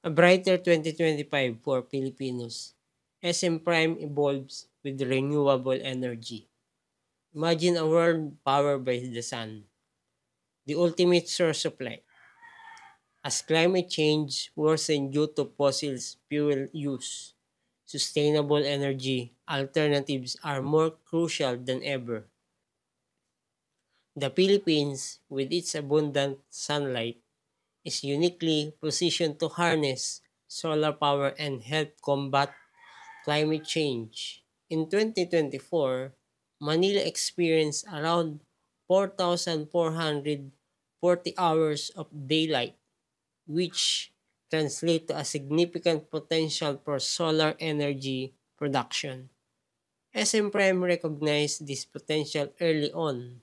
A brighter 2025 for Filipinos. SM Prime evolves with renewable energy. Imagine a world powered by the sun, the ultimate source of light. As climate change worsens due to fossil fuel use, sustainable energy alternatives are more crucial than ever. The Philippines, with its abundant sunlight, is uniquely positioned to harness solar power and help combat climate change. In 2024, Manila experienced around 4,440 hours of daylight, which translate to a significant potential for solar energy production. SM Prime recognized this potential early on.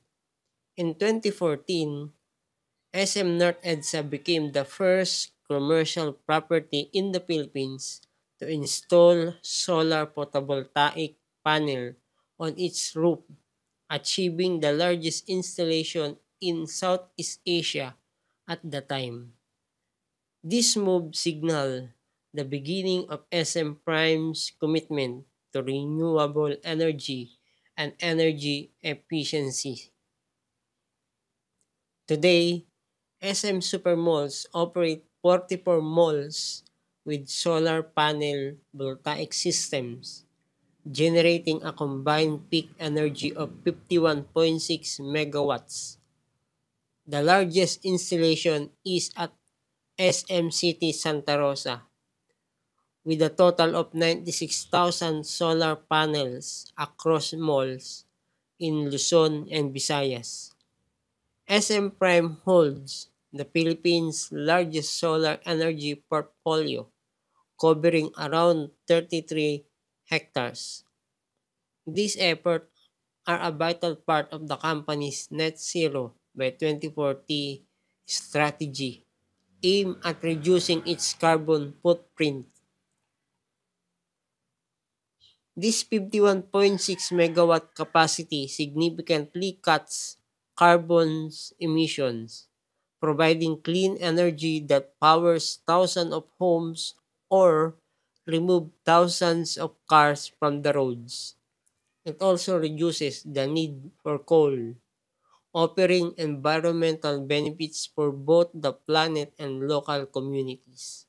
In 2014, SM North EDSA became the first commercial property in the Philippines to install solar photovoltaic panel on its roof, achieving the largest installation in Southeast Asia at the time. This move signaled the beginning of SM Prime's commitment to renewable energy and energy efficiency. Today, SM Supermalls operate 44 malls with solar panel voltaic systems, generating a combined peak energy of 51.6 megawatts. The largest installation is at SM City Santa Rosa, with a total of 96,000 solar panels across malls in Luzon and Visayas. SM Prime holds the Philippines' largest solar energy portfolio, covering around 33 hectares. These efforts are a vital part of the company's net zero by 2040 strategy, aimed at reducing its carbon footprint. This 51.6 megawatt capacity significantly cuts carbon emissions, providing clean energy that powers thousands of homes or remove thousands of cars from the roads. It also reduces the need for coal, offering environmental benefits for both the planet and local communities.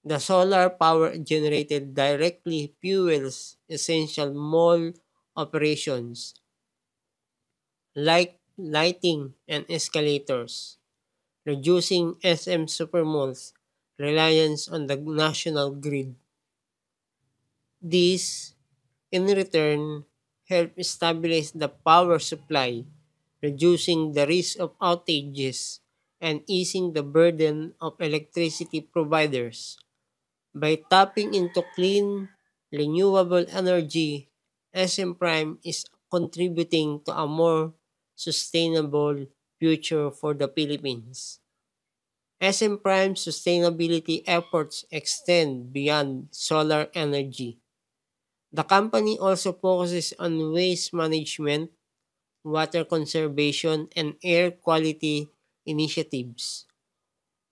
The solar power generated directly fuels essential mall operations like lighting and escalators, reducing SM Supermall's reliance on the national grid. This, in return, help stabilize the power supply, reducing the risk of outages and easing the burden of electricity providers. By tapping into clean, renewable energy, SM Prime is contributing to a more sustainable future for the Philippines. SM Prime sustainability efforts extend beyond solar energy. The company also focuses on waste management, water conservation, and air quality initiatives,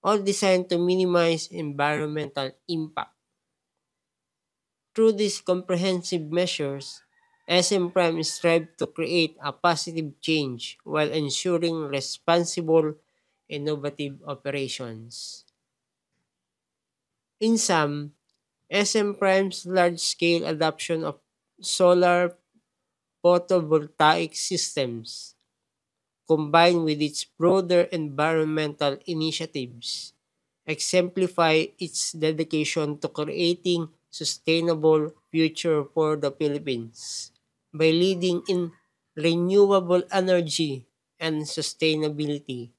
all designed to minimize environmental impact. Through these comprehensive measures, SM Prime strives to create a positive change while ensuring responsible, innovative operations. In sum, SM Prime's large-scale adoption of solar photovoltaic systems, combined with its broader environmental initiatives, exemplify its dedication to creating sustainable future for the Philippines. By leading in renewable energy and sustainability,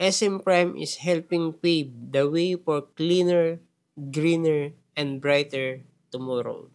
SM Prime is helping pave the way for cleaner, greener, and brighter tomorrow.